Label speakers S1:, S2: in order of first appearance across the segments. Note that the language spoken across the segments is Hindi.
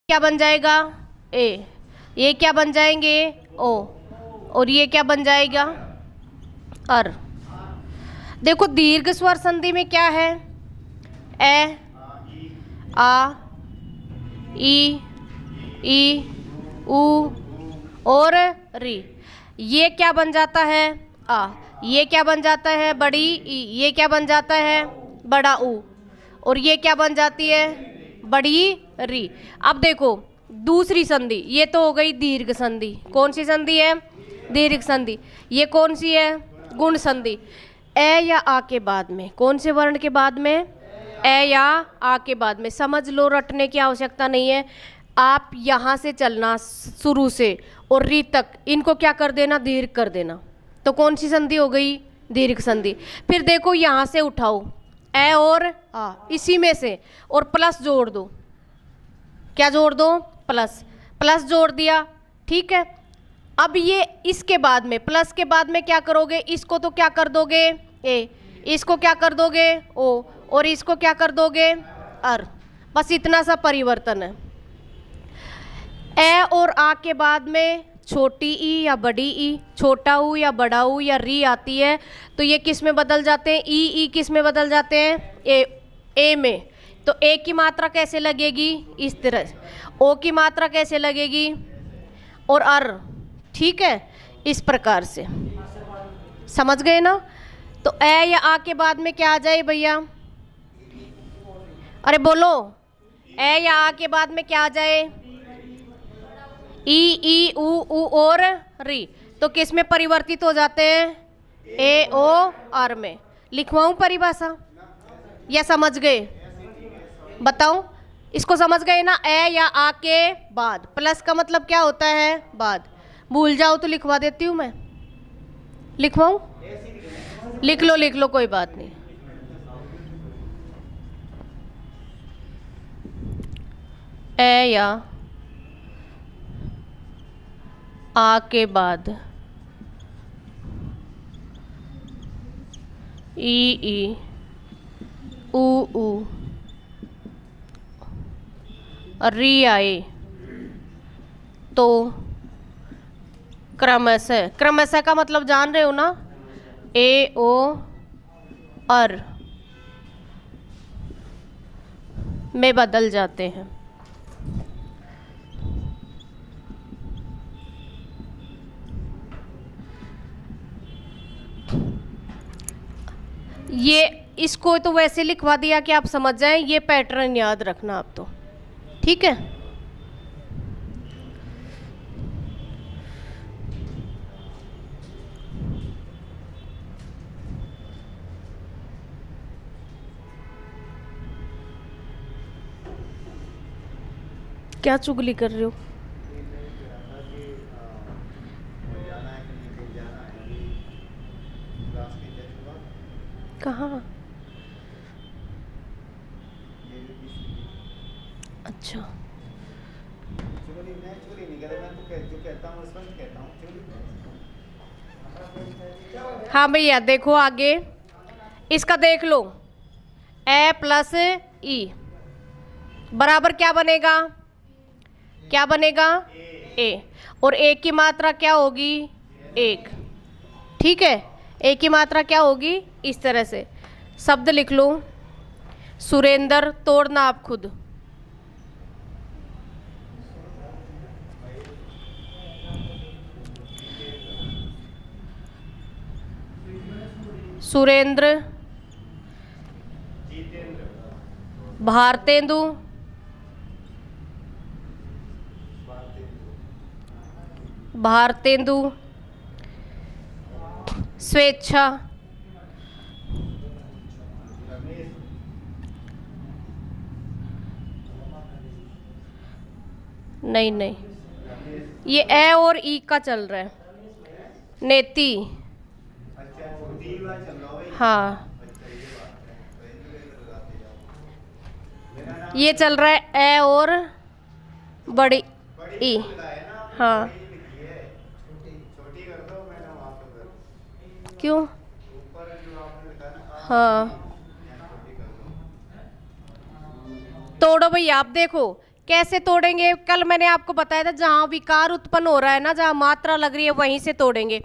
S1: क्या बन जाएगा ए, ये क्या बन जाएंगे ओ, और ये क्या बन जाएगा अर। देखो दीर्घ स्वर संधि में क्या है, ए, आ, ई, ई, उ और री। ये क्या बन जाता है आ, ये क्या बन जाता है बड़ी ई, ये क्या बन जाता है बड़ा ऊ, और ये क्या बन जाती है बड़ी री। अब देखो दूसरी संधि, ये तो हो गई दीर्घ संधि। कौन सी संधि है, दीर्घ संधि। ये कौन सी है, गुण संधि। ए या आ के बाद में, कौन से वर्ण के बाद में, ए या आ के बाद में। समझ लो, रटने की आवश्यकता नहीं है। आप यहाँ से चलना शुरू से और री तक, इनको क्या कर देना, दीर्घ कर देना। तो कौन सी संधि हो गई, दीर्घ संधि। फिर देखो यहाँ से उठाओ ए और आ, इसी में से, और प्लस जोड़ दो। क्या जोड़ दो, प्लस। प्लस जोड़ दिया, ठीक है। अब ये इसके बाद में, प्लस के बाद में क्या करोगे, इसको तो क्या कर दोगे ए, इसको क्या कर दोगे ओ, और इसको क्या कर दोगे अर। बस इतना सा परिवर्तन है। ए और आ के बाद में छोटी ई या बड़ी ई, छोटा ऊ या बड़ा ऊ या री आती है, तो ये किस में बदल जाते हैं, ई किस में बदल जाते हैं, ए में। तो ए की मात्रा कैसे लगेगी, इस तरह। ओ की मात्रा कैसे लगेगी, और अर, ठीक है, इस प्रकार से। समझ गए ना। तो ए या आ के बाद में क्या आ जाए भैया, अरे बोलो, ए या आ के बाद में क्या आ जाए, ई उ और री। तो किस में परिवर्तित हो जाते हैं, ए ओ आर में। लिखवाऊं परिभाषा या समझ गए, बताओ। इसको समझ गए ना। ए या आ के बाद, प्लस का मतलब क्या होता है बाद। भूल जाओ तो लिखवा देती हूँ मैं, लिखवाऊं, लिख लो लिख लो, कोई बात नहीं। ए या आ के बाद ई उ री आए तो क्रमशः, क्रमशः का मतलब जान रहे हो ना, ए ओ अर में बदल जाते हैं। ये इसको तो वैसे लिखवा दिया कि आप समझ जाएं, ये पैटर्न याद रखना आप तो, ठीक है। क्या चुगली कर रहे हो, कहाँ, अच्छा। हाँ भैया देखो आगे, इसका देख लो, ए प्लस ई बराबर क्या बनेगा, क्या बनेगा ए, और ए की मात्रा क्या होगी एक, ठीक है। ए की मात्रा क्या होगी, इस तरह से शब्द लिख लो। सुरेंद्र, तोड़ना आप खुद। सुरेंद्र, भारतेंदु, भारतेंदु, स्वेच्छा, नहीं नहीं, ये ए और ई का चल रहा है। नेति, हाँ ये चल रहा है ए और बड़ी ई, हाँ क्यों, हाँ तोड़ो भैया। आप देखो कैसे तोड़ेंगे? कल मैंने आपको बताया था जहाँ विकार उत्पन्न हो रहा है ना, जहाँ मात्रा लग रही है वहीं से तोड़ेंगे।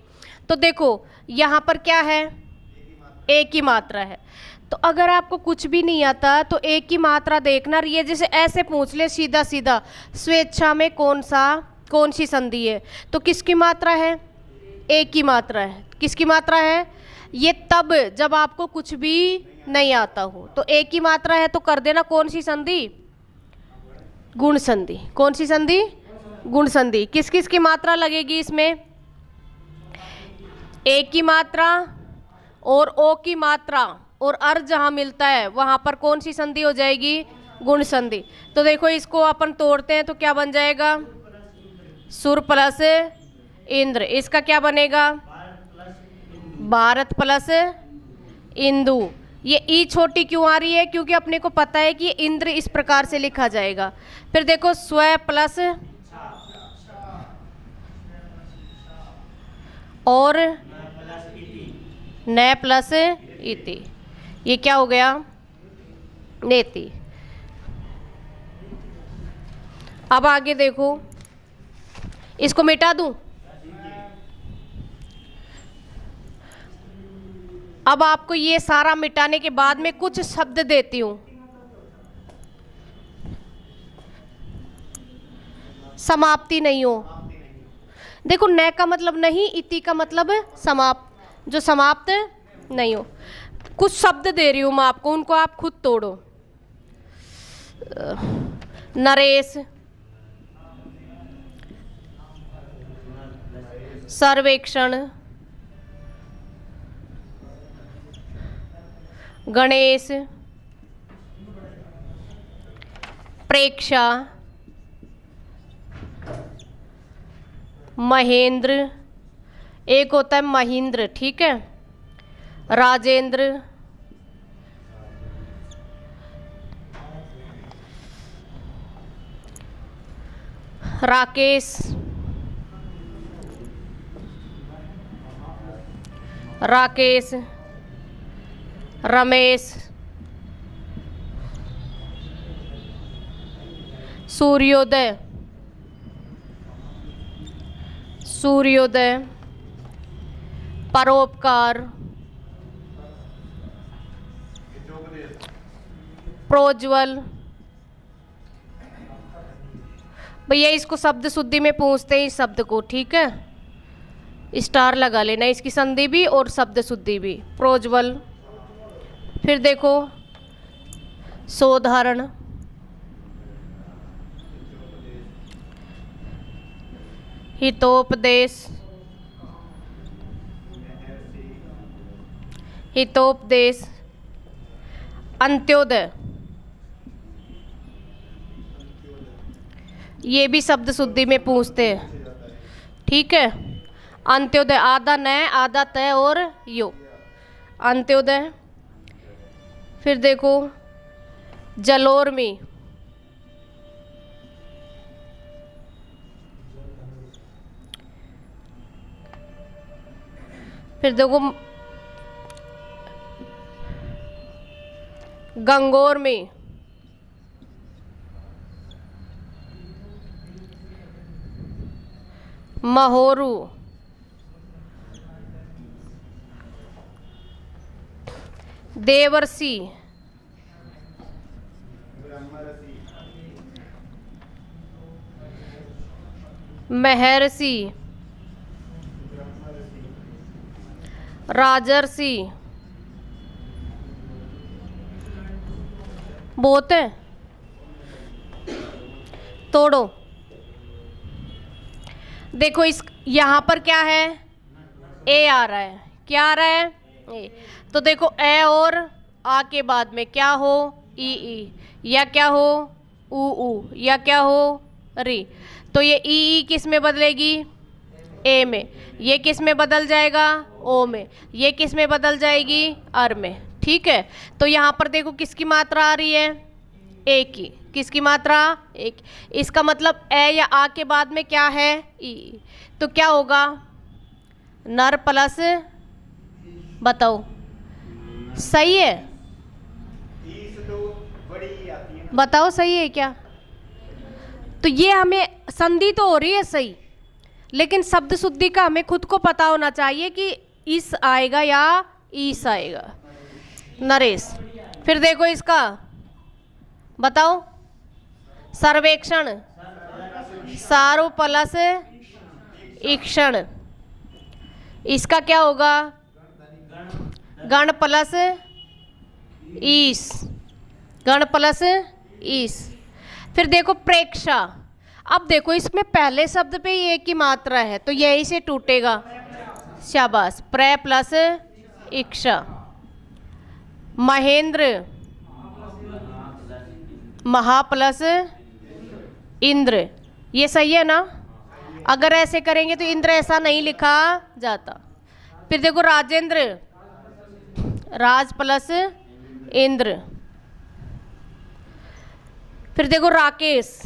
S1: तो देखो यहाँ पर क्या है, एक ही मात्रा है। तो अगर आपको कुछ भी नहीं आता तो एक ही मात्रा देखना, ये जैसे ऐसे पूछ ले सीधा सीधा, स्वेच्छा में कौन सी संधि है, तो किसकी मात्रा है? एक ही मात्रा है। किसकी मात्रा है? ये तब जब आपको कुछ भी नहीं आता हो, तो एक ही मात्रा है तो कर देना कौन सी संधि? गुण संधि। कौन सी संधि? गुण संधि। किस किस की मात्रा लगेगी इसमें? एक की मात्रा और ओ की मात्रा और अर जहाँ मिलता है वहाँ पर कौन सी संधि हो जाएगी? गुण संधि। तो देखो इसको अपन तोड़ते हैं तो क्या बन जाएगा? सुर प्लस इंद्र। इसका क्या बनेगा? भारत प्लस इंदु। ये ई छोटी क्यों आ रही है? क्योंकि अपने को पता है कि इंद्र इस प्रकार से लिखा जाएगा। फिर देखो स्व प्लस और न प्लस इति। ये क्या हो गया? नेति। अब आगे देखो, इसको मिटा दूं। अब आपको ये सारा मिटाने के बाद में कुछ शब्द देती हूं। समाप्ति नहीं हो। देखो न का मतलब नहीं, इति का मतलब समाप्त, जो समाप्त नहीं हो। कुछ शब्द दे रही हूं मैं आपको, उनको आप खुद तोड़ो। नरेश, सर्वेक्षण, गणेश, प्रेक्षा, महेंद्र, एक होता है महेंद्र, ठीक है, राजेंद्र, राकेश, राकेश, रमेश, सूर्योदय, सूर्योदय, परोपकार, प्रोज्वल। भैया इसको शब्द शुद्धि में पूछते हैं इस शब्द को, ठीक है, स्टार लगा लेना, इसकी संधि भी और शब्द शुद्धि भी। प्रोज्वल। फिर देखो सोधारण, हितोपदेश, हितोपदेश, अंत्योदय, ये भी शब्द शुद्धि में पूछते हैं, ठीक है। अंत्योदय, आधा न आधा तय और यो, अंत्योदय। फिर देखो जलोर्मी, फिर देखो गंगोर्मी, महोरू, देवर्षि, महर्षि, राजर्षि। बहुत है, तोड़ो। देखो इस यहाँ पर क्या है? ए आ रहा है। क्या आ रहा है? ए। तो देखो ए और आ के बाद में क्या हो? ई, या क्या हो? ऊ, या क्या हो? री। तो ये ई किस में बदलेगी? ए में। ये किस में बदल जाएगा? ओ में। ये किस में बदल जाएगी? अर में, ठीक है। तो यहाँ पर देखो किसकी मात्रा आ रही है? ए की। किसकी मात्रा? एक। इसका मतलब ए या आ के बाद में क्या है? ई। तो क्या होगा? नर प्लस, बताओ सही है? बताओ सही है क्या? तो ये हमें संधि तो हो रही है सही, लेकिन शब्द शुद्धि का हमें खुद को पता होना चाहिए कि इस आएगा या ईस आएगा। नरेश, फिर देखो इसका बताओ। सर्वेक्षण, सार्व प्लस ईक्षण, इसका क्या होगा? गण प्लस ईस, गण प्लस ईस। फिर देखो प्रेक्षा। अब देखो इसमें पहले शब्द पे ही एक ही मात्रा है तो यही से टूटेगा। शाबाश। प्रे प्लस इक्षा। महेंद्र, महा प्लस इंद्र, ये सही है ना? अगर ऐसे करेंगे तो इंद्र ऐसा नहीं लिखा जाता। फिर देखो राजेंद्र, राज प्लस इंद्र। फिर देखो राकेश,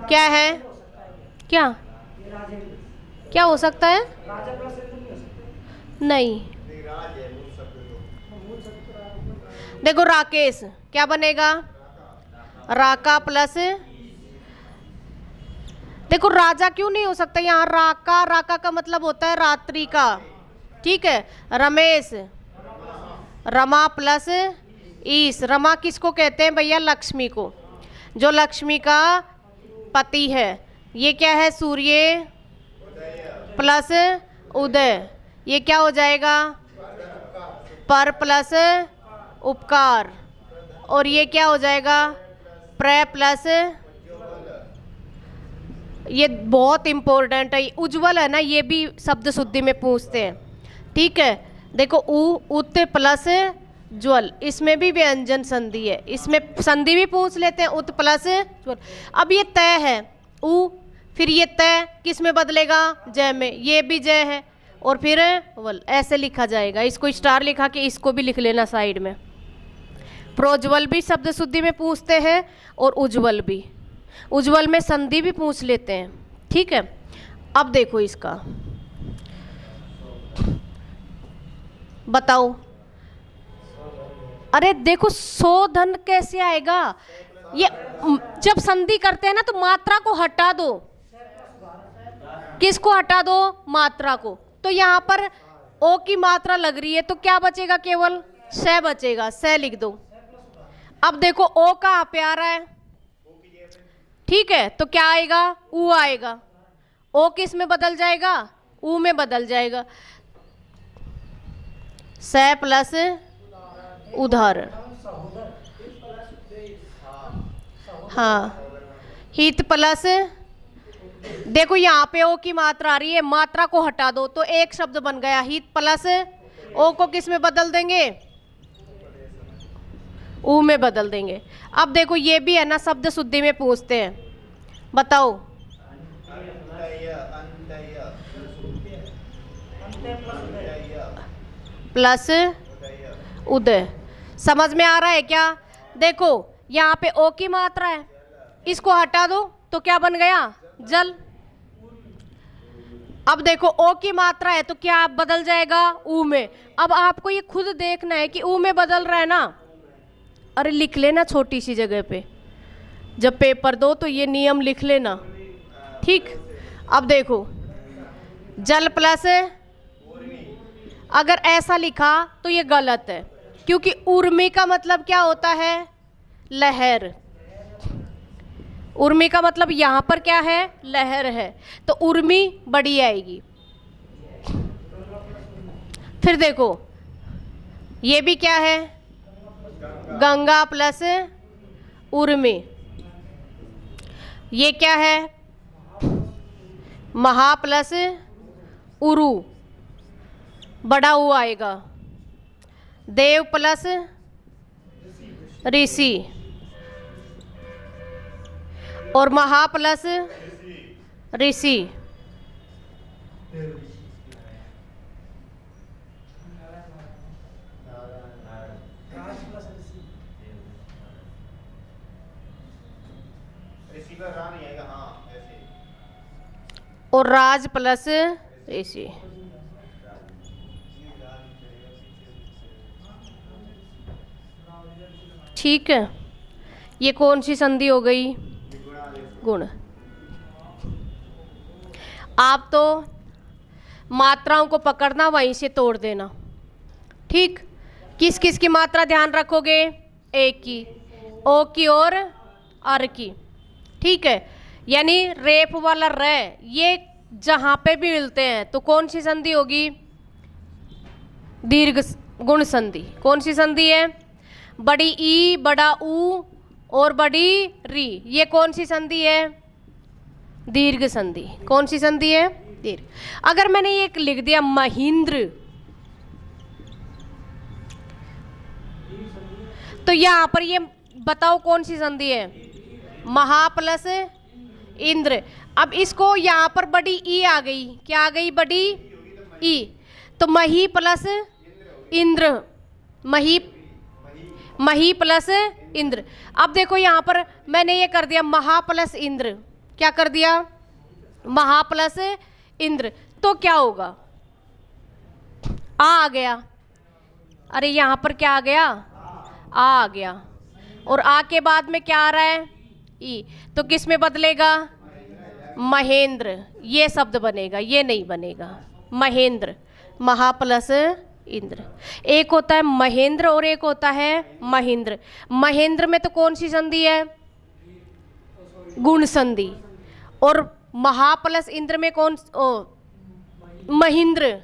S1: क्या है? क्या क्या हो सकता है? नहीं। देखो राकेश क्या बनेगा? राका प्लस, देखो राजा क्यों नहीं हो सकता यहाँ? राका, राका का मतलब होता है रात्रि का, ठीक है। रमेश, रमा प्लस ईस। रमा किसको कहते हैं भैया? लक्ष्मी को, जो लक्ष्मी का पति है। ये क्या है? सूर्य प्लस उदय, ये क्या हो जाएगा? पर प्लस उपकार, और ये क्या हो जाएगा? प्र प्लस, ये बहुत इंपॉर्टेंट है, उज्ज्वल है ना, ये भी शब्द शुद्धि में पूछते हैं, ठीक है। देखो उत प्लस ज्वल, इसमें भी व्यंजन संधि है, इसमें संधि भी पूछ लेते हैं, उत प्लस ज्वल। अब ये तय है उ, फिर ये तय किस में बदलेगा? जय में, ये भी जय है, और फिर वल, ऐसे लिखा जाएगा। इसको स्टार लिखा के इसको भी लिख लेना साइड में। प्रोज्वल भी शब्द शुद्धि में पूछते हैं और उज्ज्वल भी, उज्ज्वल में संधि भी पूछ लेते हैं, ठीक है। अब देखो इसका बताओ। अरे देखो शोधन कैसे आएगा? ये जब संधि करते हैं ना तो मात्रा को हटा दो। किसको हटा दो? मात्रा को। तो यहाँ पर ओ की मात्रा लग रही है तो क्या बचेगा? केवल स बचेगा, स लिख दो। अब देखो ओ का प्यारा है, ठीक है, तो क्या आएगा? ऊ आएगा। ओ किस में बदल जाएगा? ऊ में बदल जाएगा। स प्लस उदाहरण, हाँ। हित प्लस, देखो यहाँ पे ओ की मात्रा आ रही है, मात्रा को हटा दो तो एक शब्द बन गया। हित प्लस ओ को किस में बदल देंगे? ऊ में बदल देंगे। अब देखो ये भी है ना, शब्द शुद्धि में पूछते हैं, बताओ। प्लस उदय, समझ में आ रहा है क्या? देखो यहाँ पे ओ की मात्रा है, इसको हटा दो तो क्या बन गया? जल। अब देखो ओ की मात्रा है तो क्या बदल जाएगा? ऊ में। अब आपको ये खुद देखना है कि ऊ में बदल रहा है ना। अरे लिख लेना छोटी सी जगह पे, जब पेपर दो तो ये नियम लिख लेना, ठीक। अब देखो जल प्लस, अगर ऐसा लिखा तो ये गलत है, क्योंकि उर्मी का मतलब क्या होता है? लहर। उर्मी का मतलब यहाँ पर क्या है? लहर है, तो उर्मी बड़ी आएगी। फिर देखो ये भी क्या है? गंगा प्लस उर्मी, ये क्या है? महा प्लस उरु, बड़ा ऊ आएगा। देव प्लस ऋषि, और महा प्लस ऋषि। और राज प्लस ऋषि। ठीक है, ये कौन सी संधि हो गई? गुण। आप तो मात्राओं को पकड़ना, वहीं से तोड़ देना। ठीक, किस किस की मात्रा ध्यान रखोगे? एक की, ओ की और अर की। ठीक है, यानी रेप वाला र ये जहां पे भी मिलते हैं तो कौन सी संधि होगी? दीर्घ गुण संधि। कौन सी संधि है? बड़ी ई, बड़ा ऊ और बड़ी री, ये कौन सी संधि है? दीर्घ संधि। कौन सी संधि है? दीर्घ। अगर मैंने ये लिख दिया महेंद्र, तो यहां पर ये बताओ कौन सी संधि है? महा प्लस इंद्र। अब इसको यहां पर बड़ी ई आ गई, क्या आ गई? बड़ी ई। तो मही प्लस इंद्र, मही प्लस इंद्र। अब देखो यहां पर मैंने ये कर दिया महा प्लस इंद्र। क्या कर दिया? महा प्लस इंद्र। तो क्या होगा? आ गया। अरे यहां पर क्या आ गया? आ गया। और आ के बाद में क्या आ रहा है? ई। तो किस में बदलेगा? महेंद्र। ये शब्द बनेगा, ये नहीं बनेगा। महेंद्र, महा प्लस इंद्र। एक होता है महेंद्र और एक होता है महेंद्र। महेंद्र में तो कौन सी संधि है? गुण संधि। और महा प्लस इंद्र में कौन? महेंद्र,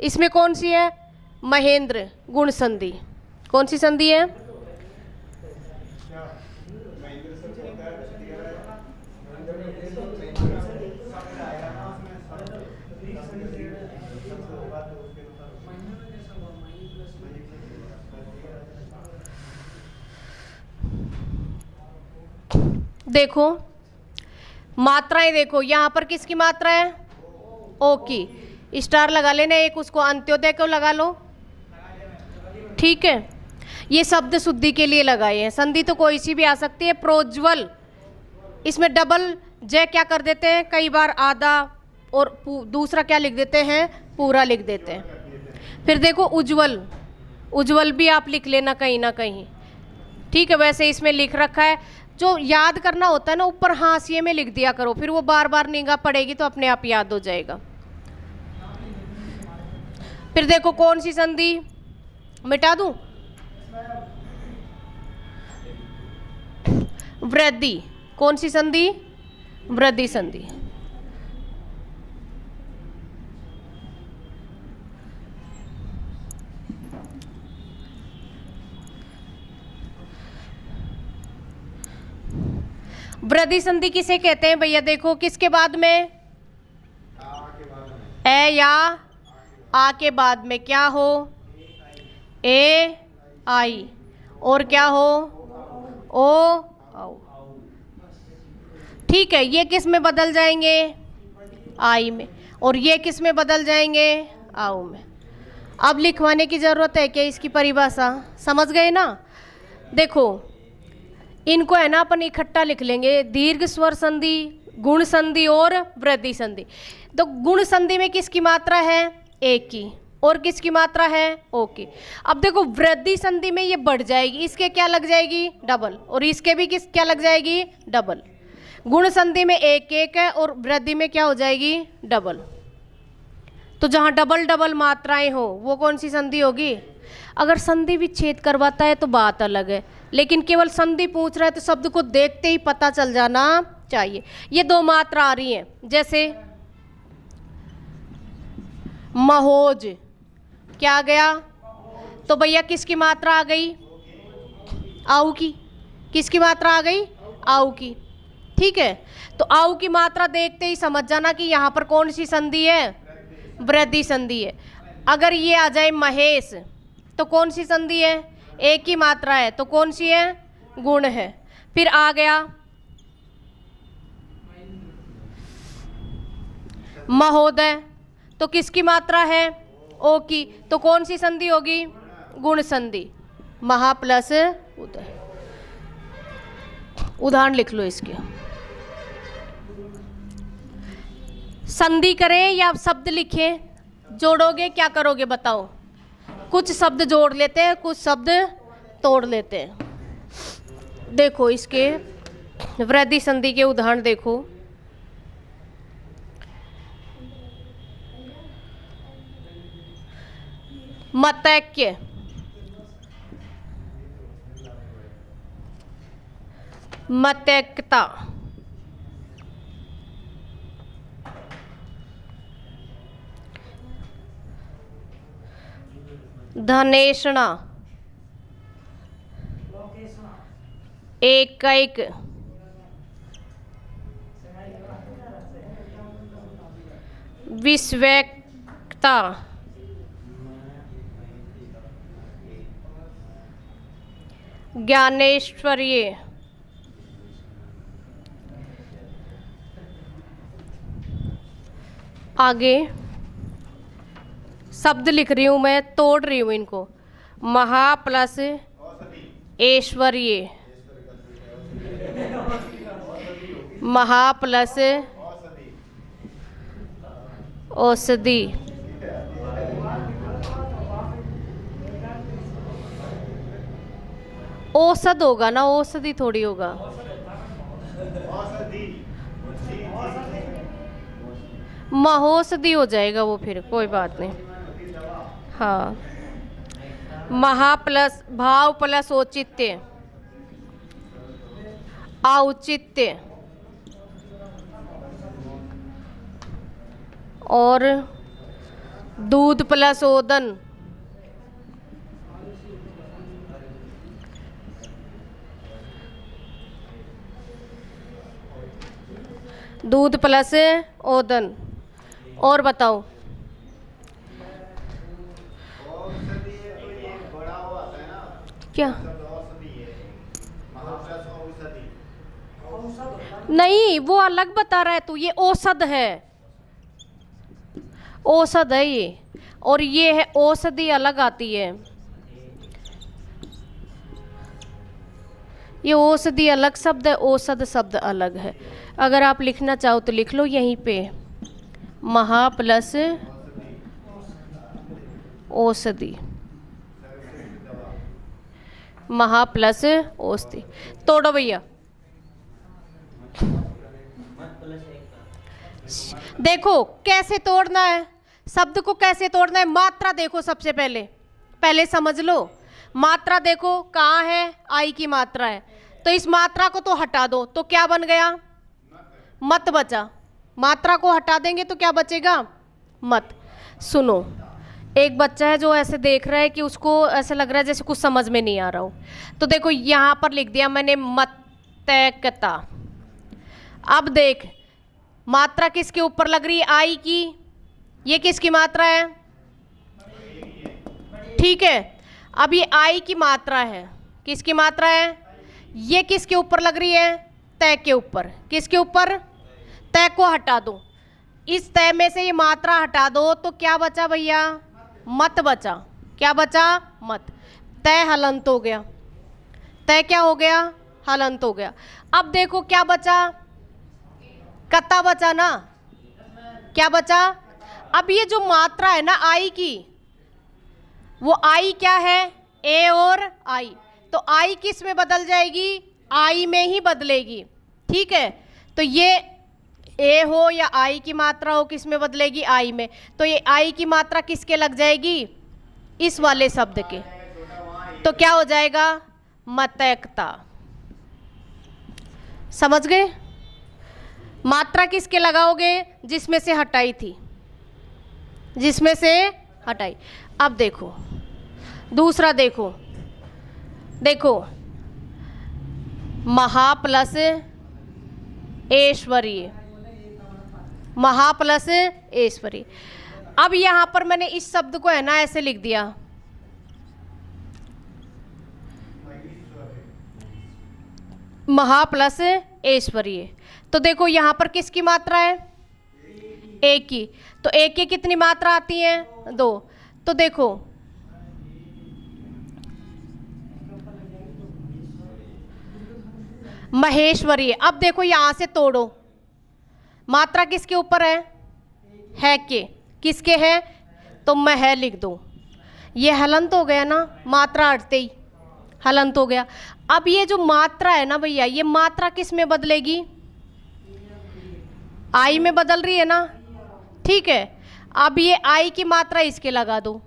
S1: इसमें कौन सी है? महेंद्र, गुण संधि। कौन सी संधि है? देखो मात्राएं, देखो यहां पर किसकी मात्रा है? ओ की। स्टार लगा लेना एक, उसको अंत्योदय को लगा लो। ठीक है, ये शब्द शुद्धि के लिए लगाए हैं। संधि तो कोई सी भी आ सकती है। प्रोज्वल, इसमें डबल जय क्या कर देते हैं? कई बार आधा और दूसरा क्या लिख देते हैं? पूरा लिख देते हैं। फिर देखो उज्जवल, उज्जवल भी आप लिख लेना कहीं ना कहीं। ठीक है, वैसे इसमें लिख रखा है। जो याद करना होता है ना, ऊपर हाशिए में लिख दिया करो, फिर वो बार बार निगाह पड़ेगी तो अपने आप याद हो जाएगा। फिर देखो कौन सी संधि? मिटा दूं? वृद्धि। कौन सी संधि? वृद्धि संधि। वृद्धि संधि किसे कहते हैं भैया? देखो किसके बाद में? ए या आ के बाद में क्या हो? ए आई। और क्या हो? ओ आओ। ठीक है, ये किस में बदल जाएंगे? आई में। और ये किस में बदल जाएंगे? आओ में। अब लिखवाने की जरूरत है क्या? इसकी परिभाषा समझ गए ना? देखो इनको है ना अपन इकट्ठा लिख लेंगे। दीर्घ स्वर संधि, गुण संधि और वृद्धि संधि। तो गुण संधि में किसकी मात्रा है? एक की। और किसकी मात्रा है? ओ की। अब देखो वृद्धि संधि में ये बढ़ जाएगी, इसके क्या लग जाएगी? डबल। और इसके भी किस क्या लग जाएगी? डबल। गुण संधि में एक एक है और वृद्धि में क्या हो जाएगी? डबल। तो जहाँ डबल डबल मात्राएं हो वो कौन सी संधि होगी? अगर संधि विच्छेद करवाता है तो बात अलग है, लेकिन केवल संधि पूछ रहा है तो शब्द को देखते ही पता चल जाना चाहिए। ये दो मात्रा आ रही हैं, जैसे महोज, क्या आ गया? तो भैया किसकी मात्रा आ गई? आऊ की। किसकी मात्रा आ गई? आऊ की। ठीक है, तो आऊ की मात्रा देखते ही समझ जाना कि यहाँ पर कौन सी संधि है? वृद्धि संधि है। अगर ये आ जाए महेश, तो कौन सी संधि है? एक ही मात्रा है, तो कौन सी है? गुण है। फिर आ गया महोदय, तो किसकी मात्रा है? ओ की। तो कौन सी संधि होगी? गुण संधि। महा प्लस उदय। उदाहरण लिख लो इसके। संधि करें या शब्द लिखें? जोड़ोगे क्या करोगे बताओ? कुछ शब्द जोड़ लेते हैं, कुछ शब्द तोड़ लेते हैं। देखो इसके वृद्धि संधि के उदाहरण देखो। मतैक्य, मतैक्यता, धनेषणा, एकैक, विस्वैक्ता, ज्ञानेश्वर्य, आगे शब्द लिख रही हूं मैं, तोड़ रही हूं इनको। महा प्लस ऐश्वर्य, महा प्लस औषधि, औषध होगा ना, औषधि थोड़ी होगा। महोषधि हो जाएगा वो, फिर कोई बात नहीं। हाँ, महा प्लस भाव प्लस औचित्य, औचित्य, और दूध प्लस ओदन, दूध प्लस ओदन। और बताओ। क्या? नहीं, वो अलग बता रहा है तू, ये औषध है, औषध है ये, और ये है औषधि, अलग आती है। ये औषधि अलग शब्द है, औषध शब्द अलग है। अगर आप लिखना चाहो तो लिख लो यहीं पे, महा प्लस औषधि, महा प्लस औषधि। तोड़ो भैया। देखो कैसे तोड़ना है, शब्द को कैसे तोड़ना है। मात्रा देखो, सबसे पहले पहले समझ लो। मात्रा देखो कहाँ है, आई की मात्रा है, तो इस मात्रा को तो हटा दो, तो क्या बन गया? मत बचा। मात्रा को हटा देंगे तो क्या बचेगा? मत। सुनो, एक बच्चा है जो ऐसे देख रहा है कि उसको ऐसा लग रहा है जैसे कुछ समझ में नहीं आ रहा हो, तो देखो यहाँ पर लिख दिया मैंने मतैक्यता। अब देख, मात्रा किसके ऊपर लग रही है? आई की। ये किसकी मात्रा है? ठीक है, अब ये आई की मात्रा है। किसकी मात्रा है? ये किसके ऊपर लग रही है? तय के ऊपर। किसके ऊपर? तय को हटा दो। इस तय में से ये मात्रा हटा दो तो क्या बचा भैया? मत बचा। क्या बचा? मत। तय हलंत हो गया। तय क्या हो गया? हलंत हो गया। अब देखो क्या बचा? कता बचा ना। क्या बचा? अब ये जो मात्रा है ना आई की, वो आई क्या है? ए और आई। तो आई किस में बदल जाएगी? आई में ही बदलेगी। ठीक है, तो ये ए हो या आई की मात्रा हो, किस में बदलेगी? आई में। तो ये आई की मात्रा किसके लग जाएगी? इस वाले शब्द के। तो क्या हो जाएगा? मतैक्यता। समझ गए? मात्रा किसके लगाओगे? जिसमें से हटाई थी, जिसमें से हटाई। अब देखो दूसरा, देखो देखो, महा प्लस ऐश्वर्य, महा प्लस ऐश्वर्य। अब यहां पर मैंने इस शब्द को है ना ऐसे लिख दिया, महा प्लस ऐश्वर्य। तो देखो यहां पर किसकी मात्रा है? एक की। तो एक की कितनी मात्रा आती है? दो। तो देखो महेश्वरी। अब देखो यहां से तोड़ो, मात्रा किसके ऊपर है के। किसके है? तो मैं है लिख दो। ये हलंत हो गया ना, मात्रा हटते ही हलंत हो गया। अब ये जो मात्रा है ना भैया, ये मात्रा किस में बदलेगी? आई में बदल रही है ना, ठीक है। अब ये आई की मात्रा इसके लगा दो,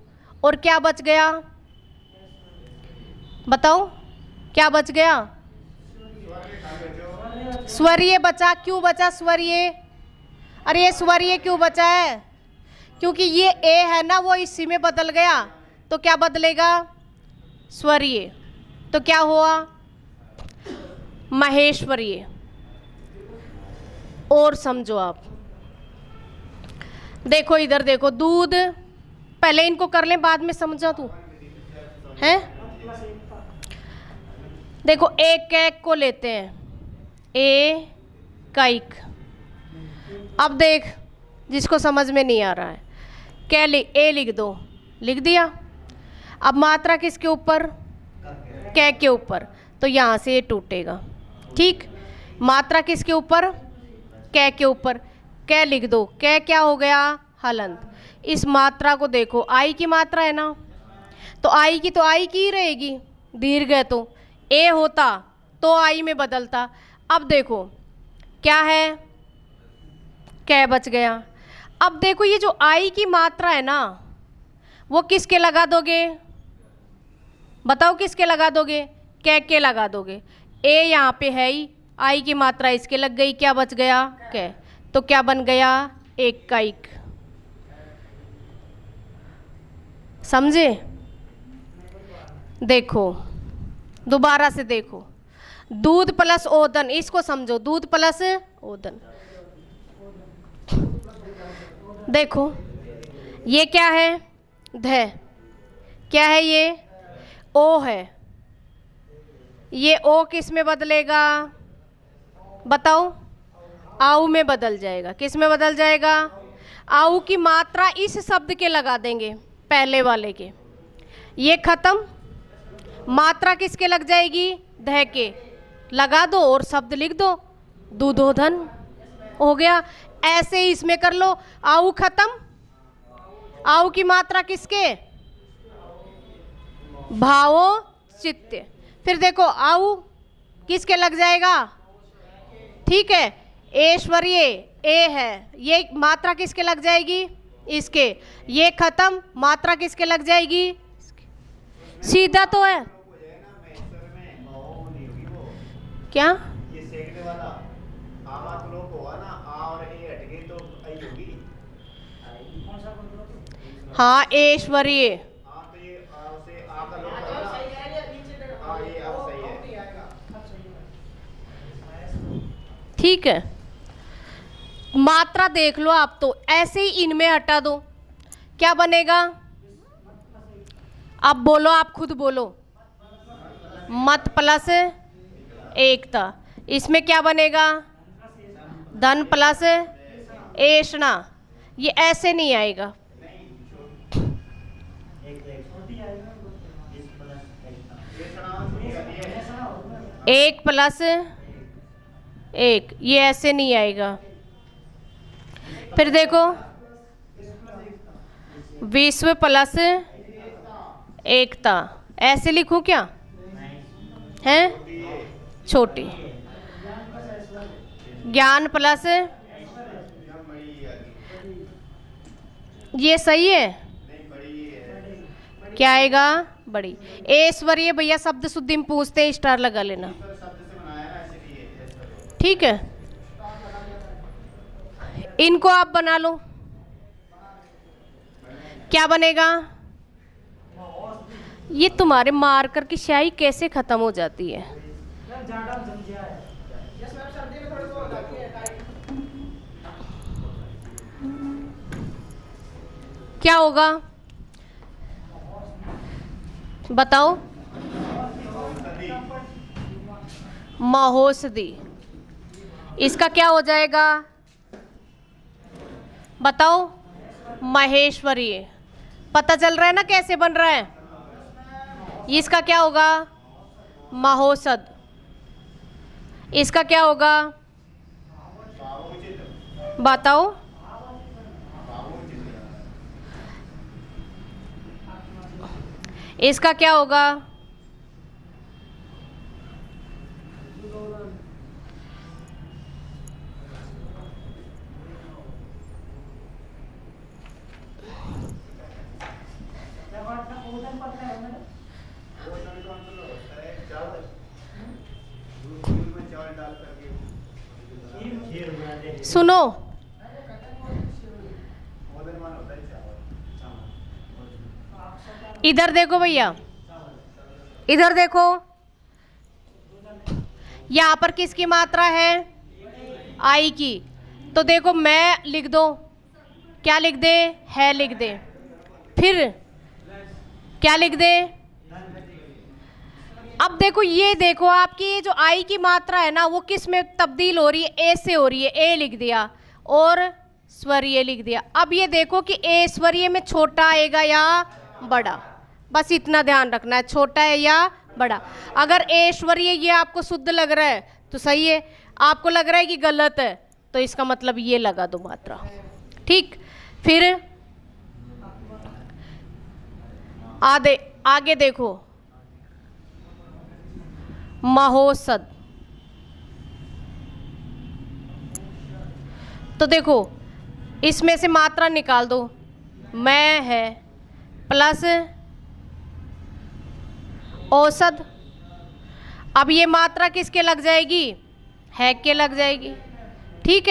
S1: और क्या बच गया? बताओ क्या बच गया? स्वरीय बचा। क्यों बचा स्वरीय? अरे ये स्वरीय क्यों बचा है? क्योंकि ये ए है ना, वो इसी में बदल गया, तो क्या बदलेगा? स्वरीय। तो क्या हुआ? महेश्वरीय। और समझो आप, देखो इधर देखो, दूध, पहले इनको कर लें बाद में समझा तू है। देखो एक कैक को लेते हैं, ए काइक। अब देख, जिसको समझ में नहीं आ रहा है, क्या ए लिख दो, लिख दिया। अब मात्रा किसके ऊपर? कै के ऊपर, तो यहाँ से ये टूटेगा, ठीक। मात्रा किसके ऊपर? कै के ऊपर, कै लिख दो। कै क्या हो गया? हलंत। इस मात्रा को देखो, आई की मात्रा है ना, तो आई की तो आई की ही रहेगी, दीर्घ है तो ए होता तो आई में बदलता। अब देखो क्या है? कै बच गया। अब देखो ये जो आई की मात्रा है ना, वो किसके लगा दोगे? बताओ किसके लगा दोगे? कै के लगा दोगे। ए यहाँ पे है ही, आई की मात्रा इसके लग गई, क्या बच गया? कै। तो क्या बन गया? एक काइक। समझे? देखो दोबारा से देखो, दूध प्लस ओदन, इसको समझो, दूध प्लस ओदन। देखो ये क्या है? ध। क्या है ये? ओ है। ये ओ किस में बदलेगा? बताओ। आऊ में बदल जाएगा। किस में बदल जाएगा? आऊ की मात्रा इस शब्द के लगा देंगे, पहले वाले के। ये खत्म, मात्रा किसके लग जाएगी? ध के लगा दो और शब्द लिख दो, दूधोधन हो गया। ऐसे ही इसमें कर लो, आऊ खत्म, आऊ की मात्रा किसके? भावो चित्त। फिर देखो आऊ किसके लग जाएगा? ठीक है, ऐश्वर्य ए है, ये मात्रा किसके लग जाएगी? इसके। ये खत्म, मात्रा किसके लग जाएगी? सीधा तो है क्या? ये सेकंड वाला आवाज लोप होगा ना, आ और ए हट गई तो आई होगी। हाँ ऐश्वर्य। हाँ तो ये आ से आ का लोप होगा ना, हाँ ये अब सही है, ठीक है। मात्रा देख लो आप, तो ऐसे ही इनमें हटा दो, क्या बनेगा? अब बोलो, आप खुद बोलो। मत प्लस एकता, इसमें क्या बनेगा? धन प्लस ऐषणा। ये ऐसे नहीं आएगा, एक प्लस एक, ये ऐसे नहीं आएगा। फिर देखो विश्व प्लस एकता, ऐसे लिखूं क्या? हैं? छोटी। ज्ञान प्लस, ये सही है? क्या आएगा? बड़ी। ऐश्वर्य भैया शब्द शुद्धि में पूछते, स्टार लगा लेना, ठीक है। इनको आप बना लो, क्या बनेगा? ये तुम्हारे मार्कर की स्याही कैसे खत्म हो जाती है? क्या होगा बताओ? महोषधि। इसका क्या हो जाएगा बताओ? महेश्वरीय। पता चल रहा है ना कैसे बन रहा है? इसका क्या होगा? महोषध। इसका क्या होगा बताओ? इसका क्या होगा? सुनो, इधर देखो भैया, इधर देखो, यहाँ पर किसकी मात्रा है? आई की। तो देखो मैं लिख दो, क्या लिख दे? है लिख दे। फिर क्या लिख दे? अब देखो, ये देखो आपकी जो आई की मात्रा है ना, वो किस में तब्दील हो रही है? ए से हो रही है। ए लिख दिया और स्वरीय लिख दिया। अब ये देखो कि ए स्वरीय में छोटा आएगा या बड़ा, बस इतना ध्यान रखना है, छोटा है या बड़ा। अगर ए स्वरीय ये आपको शुद्ध लग रहा है तो सही है, आपको लग रहा है कि गलत है तो इसका मतलब ये लगा दो मात्रा। ठीक, फिर आगे देखो, महोसद। तो देखो इसमें से मात्रा निकाल दो, मैं है प्लस औसत। अब ये मात्रा किसके लग जाएगी? है के लग जाएगी। ठीक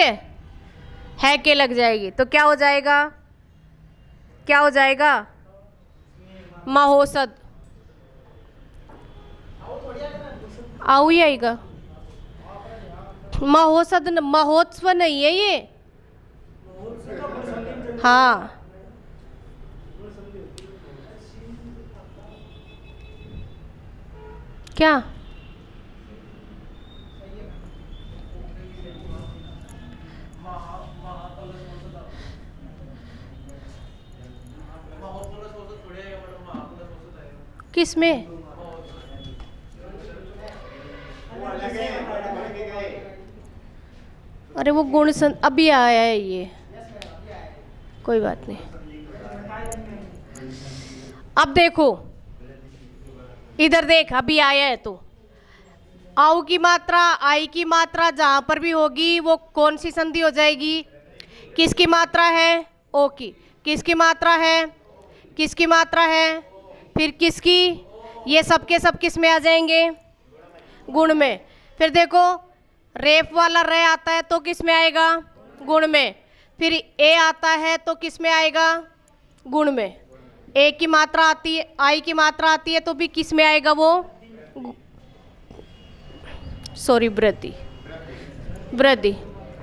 S1: है के लग जाएगी तो क्या हो जाएगा? क्या हो जाएगा? महोसद। आऊ ही आएगा। महोत्सव महोत्सव नहीं है ये। हाँ, क्या? किस में? अरे वो गुण अभी आया है ये, कोई बात नहीं। अब देखो इधर देख, अभी आया है तो आउ की मात्रा, आई की मात्रा जहां पर भी होगी वो कौन सी संधि हो जाएगी? किसकी मात्रा है? ओ की। किसकी मात्रा है? किसकी मात्रा है? फिर किसकी? ये सब के सब किस में आ जाएंगे? गुण में। फिर देखो रेफ वाला रे आता है तो किस में आएगा? गुण में। फिर ए आता है तो किस में आएगा? गुण में। ए की मात्रा आती है, आई की मात्रा आती है तो भी किस में आएगा वो? सॉरी, वृद्धि। वृद्धि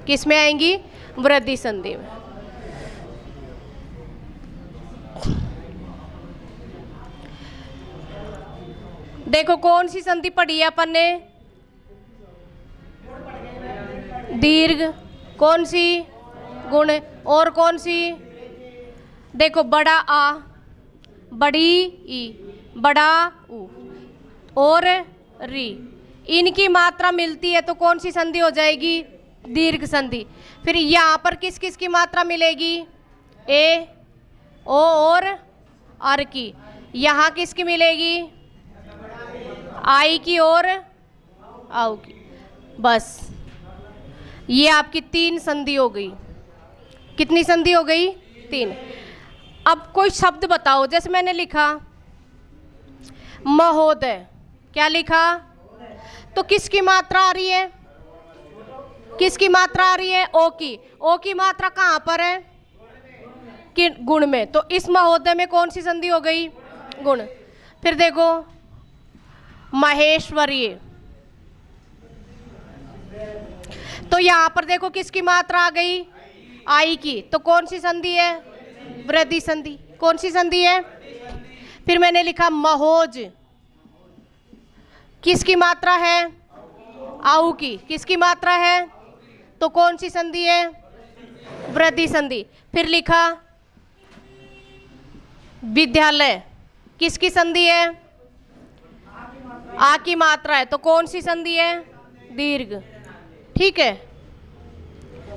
S1: किस में आएंगी? वृद्धि संधि में। देखो कौन सी संधि पढ़ी है अपन ने? दीर्घ। कौन सी? गुण। और कौन सी? देखो बड़ा आ, बड़ी ई, बड़ा ऊ और री, इनकी मात्रा मिलती है तो कौन सी संधि हो जाएगी? दीर्घ संधि। फिर यहाँ पर किस किस की मात्रा मिलेगी? ए, ओ और अर की। यहाँ किसकी मिलेगी? आई की और आउ की। बस ये आपकी 3 संधि हो गई। कितनी संधि हो गई? 3। अब कोई शब्द बताओ, जैसे मैंने लिखा महोदय, क्या लिखा? तो किसकी मात्रा आ रही है? किसकी मात्रा आ रही है? ओ की। ओ की मात्रा कहाँ पर है? कि गुण में। तो इस महोदय में कौन सी संधि हो गई? गुण। फिर देखो महेश्वरीय, तो यहां पर देखो किसकी मात्रा आ गई? आई की। तो कौन सी संधि है? वृद्धि संधि। कौन सी संधि है? फिर मैंने लिखा महोज, किसकी मात्रा है? आऊ की। किसकी मात्रा है? तो कौन सी संधि है? वृद्धि संधि। फिर लिखा विद्यालय, किसकी संधि है? आ की मात्रा है तो कौन सी संधि है? दीर्घ। ठीक है,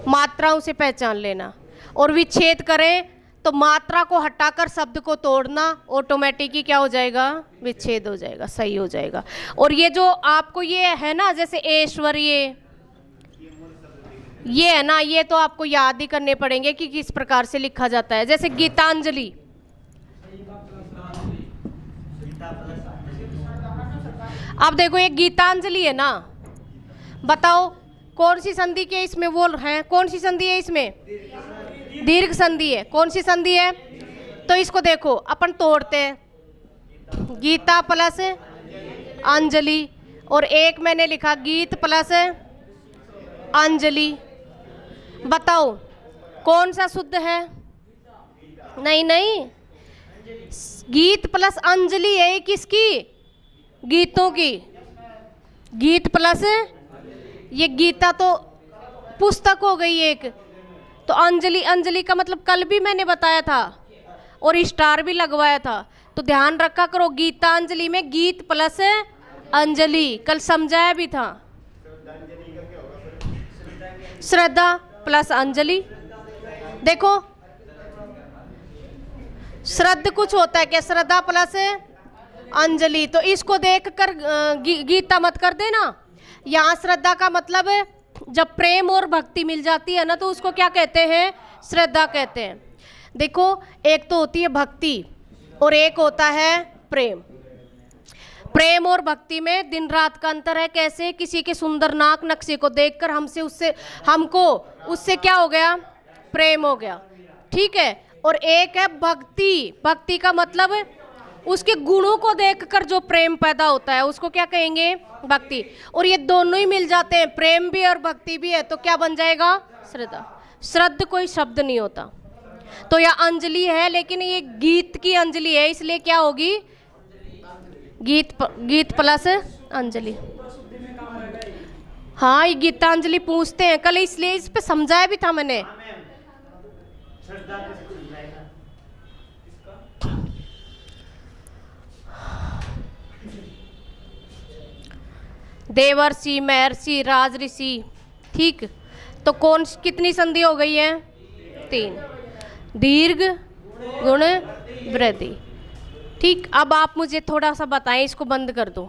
S1: मात्राओं से पहचान लेना। और विच्छेद करें तो मात्रा को हटाकर शब्द को तोड़ना, ऑटोमेटिक ही क्या हो जाएगा? विच्छेद हो जाएगा, सही हो जाएगा। और ये जो आपको ये है ना, जैसे ऐश्वर्य, ये है ना, ये तो आपको याद ही करने पड़ेंगे कि किस प्रकार से लिखा जाता है। जैसे गीतांजलि, अब देखो ये गीतांजलि है ना, बताओ कौन सी संधि के इसमें वो हैं, कौन सी संधि है इसमें? दीर्घ संधि है। कौन सी संधि है? तो इसको देखो अपन तोड़ते हैं, गीता प्लस अंजलि, और एक मैंने लिखा गीत प्लस अंजलि। बताओ कौन सा शुद्ध है? नहीं नहीं, गीत प्लस अंजलि है किसकी? गीतों की। गीत प्लस, ये गीता तो पुस्तक हो गई एक, तो अंजलि, अंजलि का मतलब कल भी मैंने बताया था और स्टार भी लगवाया था, तो ध्यान रखा करो। गीतांजलि में गीत प्लस अंजलि, कल समझाया भी था। श्रद्धा प्लस अंजलि। देखो श्रद्ध कुछ होता है क्या? श्रद्धा प्लस अंजलि, तो इसको देखकर गीता मत कर देना। यहाँ श्रद्धा का मतलब है जब प्रेम और भक्ति मिल जाती है ना, तो उसको क्या कहते हैं? श्रद्धा कहते हैं। देखो एक तो होती है भक्ति और एक होता है प्रेम। प्रेम और भक्ति में दिन रात का अंतर है। कैसे? किसी के सुंदर नाक नक्शे को देखकर हमको उससे क्या हो गया? प्रेम हो गया। ठीक है। और एक है भक्ति। भक्ति का मतलब उसके गुणों को देखकर जो प्रेम पैदा होता है उसको क्या कहेंगे? भक्ति। और ये दोनों ही मिल जाते हैं, प्रेम भी और भक्ति भी है, तो क्या बन जाएगा? श्रद्धा। श्रद्ध कोई शब्द नहीं होता। तो यह अंजलि है, लेकिन ये गीत की अंजलि है, इसलिए क्या होगी? गीत प्लस अंजलि। हाँ, ये गीतांजलि पूछते हैं कल, इसलिए इस पे समझाया भी था मैंने। देवर्षि, महर्षि, राजऋषि। ठीक, तो कौन कितनी संधि हो गई है? 3। दीर्घ, गुण, वृद्धि। ठीक, अब आप मुझे थोड़ा सा बताएं, इसको बंद कर दो।